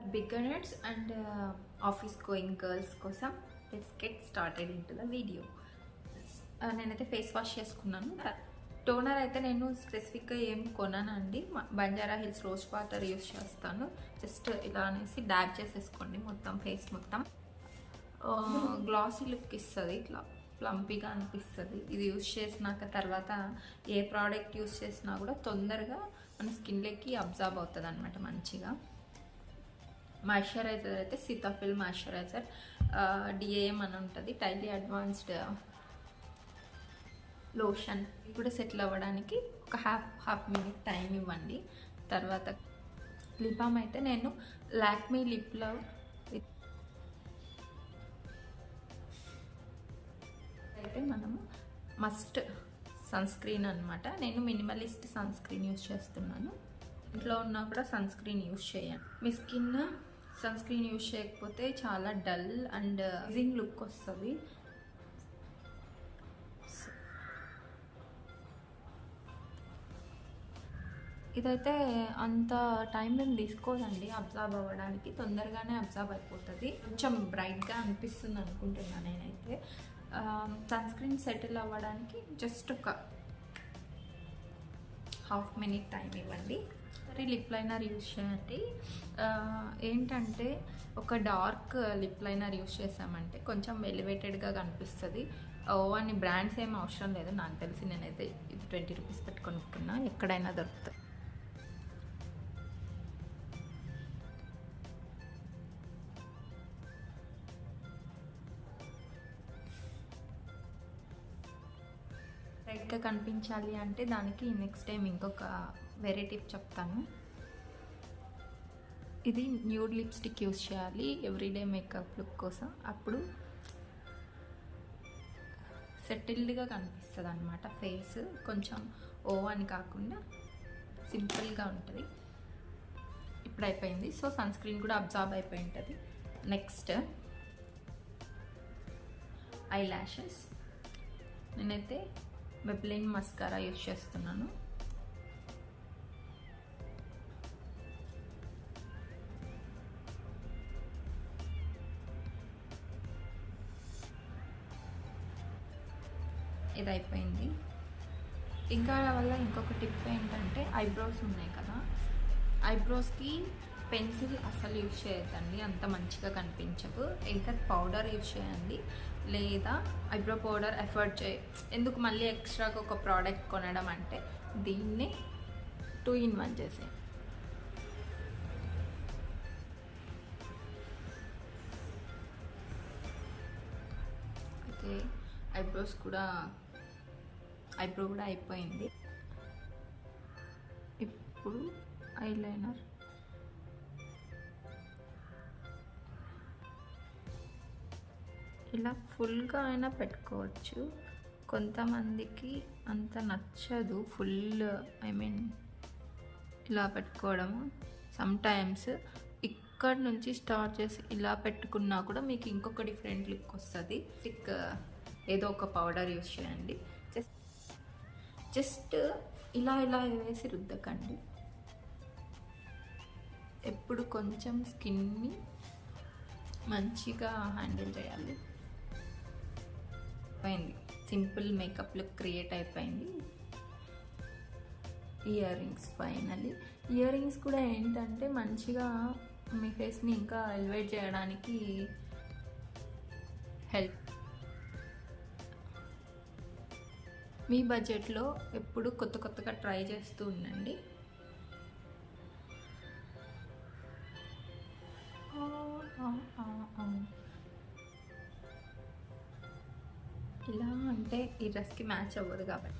Beginners and office going girls కోసం let's get started into the video. నేనైతే face wash చేసుకున్నాను. Toner అయితే నేను స్పెసిఫిక్గా ఏం కొనానండి. Banjara Hills rose water use చేస్తాను. జస్ట్ ఇలా అనేసి డాబ్ చేసేసుకోండి మొత్తం ఫేస్ మొత్తం. గ్లాసీ లుక్ ఇస్తుంది, ఇట్లా ప్లంపీగా అనిపిస్తుంది. ఇది యూస్ చేసినాక తర్వాత ఏ ప్రోడక్ట్ యూస్ చేసినా కూడా తొందరగా మన స్కిన్లోకి అబ్జర్వ్ అవుతుంది అనమాట మంచిగా. మాయిశ్చరైజర్ అయితే సీతాఫిల్ మాయిశ్చరైజర్ డిఏఎం అని ఉంటుంది. టైలీ అడ్వాన్స్డ్ లోషన్ కూడా సెటిల్ అవ్వడానికి ఒక హాఫ్ మినిట్ టైం ఇవ్వండి. తర్వాత లిప్ బామ్ అయితే నేను లాక్మీ లిప్ లవ్ అయితే మనము మస్ట్ సన్ స్క్రీన్ అనమాట. నేను మినిమలిస్ట్ సన్ స్క్రీన్ యూస్ చేస్తున్నాను. ఇంట్లో ఉన్నా కూడా సన్ స్క్రీన్ యూస్ చేయండి. మీ స్కిన్ సన్ స్క్రీన్ యూస్ చేయకపోతే చాలా డల్ అండ్ జింగ్ లుక్ వస్తుంది. ఇదైతే అంత టైం ఏం తీసుకోదండి అబ్జర్వ్ అవ్వడానికి, తొందరగానే అబ్జర్వ్ అయిపోతుంది. కొంచెం బ్రైట్గా అనిపిస్తుంది అనుకుంటున్నాను నేనైతే. సన్ స్క్రీన్ సెటిల్ అవ్వడానికి జస్ట్ ఒక హాఫ్ మినిట్ టైం ఇవ్వండి. సరే, లిప్ లైనర్ యూస్ చేయండి. ఏంటంటే ఒక డార్క్ లిప్ లైనర్ యూస్ చేసామంటే కొంచెం ఎలివేటెడ్గా కనిపిస్తుంది. అని బ్రాండ్స్ ఏం అవసరం లేదు, నాకు తెలిసి నేనైతే ఇది 20 రూపీస్ పెట్టుకొనుక్కున్నా, ఎక్కడైనా దొరుకుతాయి. బ్రైట్గా కనిపించాలి అంటే దానికి నెక్స్ట్ టైం ఇంకొక వేరే టిప్ చెప్తాను. ఇది న్యూడ్ లిప్స్టిక్ యూస్ చేయాలి ఎవ్రీడే మేకప్ లుక్ కోసం. అప్పుడు సెటిల్డ్గా కనిపిస్తుంది అనమాట ఫేస్. కొంచెం ఓవర్ కాకుండా సింపుల్గా ఉంటుంది. ఇప్పుడు అయిపోయింది. సో సన్ స్క్రీన్ కూడా అబ్జర్వ్ అయిపోయి ఉంటుంది. Next I lashes. నేనైతే మెబ్లిన్ మస్కారా యూస్ చేస్తున్నాను. ఇది అయిపోయింది. ఇంకా వల్ల ఇంకొక టిప్ ఏంటంటే ఐబ్రోస్ ఉన్నాయి కదా, ఐబ్రోస్కి పెన్సిల్ అసలు యూజ్ చేయొద్దండి, అంత మంచిగా కనిపించవు. ఇంకా పౌడర్ యూజ్ చేయండి, లేదా ఐబ్రో పౌడర్ ఎఫర్ట్ ఎందుకు మళ్ళీ ఎక్స్ట్రాగా ఒక ప్రోడక్ట్ కొనడం అంటే దీన్ని 2 in 1 చేసే. ఓకే, ఐబ్రో కూడా అయిపోయింది. ఇప్పుడు ఐలైనర్. ఇలా ఫుల్గా అయినా పెట్టుకోవచ్చు. కొంతమందికి అంత నచ్చదు ఫుల్, ఇలా పెట్టుకోవడము. సమ్టైమ్స్ ఇక్కడ నుంచి స్టార్ట్ చేసి ఇలా పెట్టుకున్నా కూడా మీకు ఇంకొక డిఫరెంట్ లుక్ వస్తుంది. ఏదో ఒక పౌడర్ యూస్ చేయండి. జస్ట్ ఇలా వేసి రుద్దకండి. ఎప్పుడు కొంచెం స్కిన్ని మంచిగా హ్యాండిల్ చేయాలి. అయిపోయింది, సింపుల్ మేకప్ లుక్ క్రియేట్ అయిపోయింది. Ear rings. Finally ear rings కూడా ఏంటంటే మంచిగా మీ ఫేస్ని ఇంకా ఎలివేట్ చేయడానికి హెల్ప్. మీ బడ్జెట్లో ఎప్పుడు కొత్తగా ట్రై చేస్తూ ఉండండి. ఇలా అంటే ఈ డ్రెస్కి మ్యాచ్ అవ్వదు కాబట్టి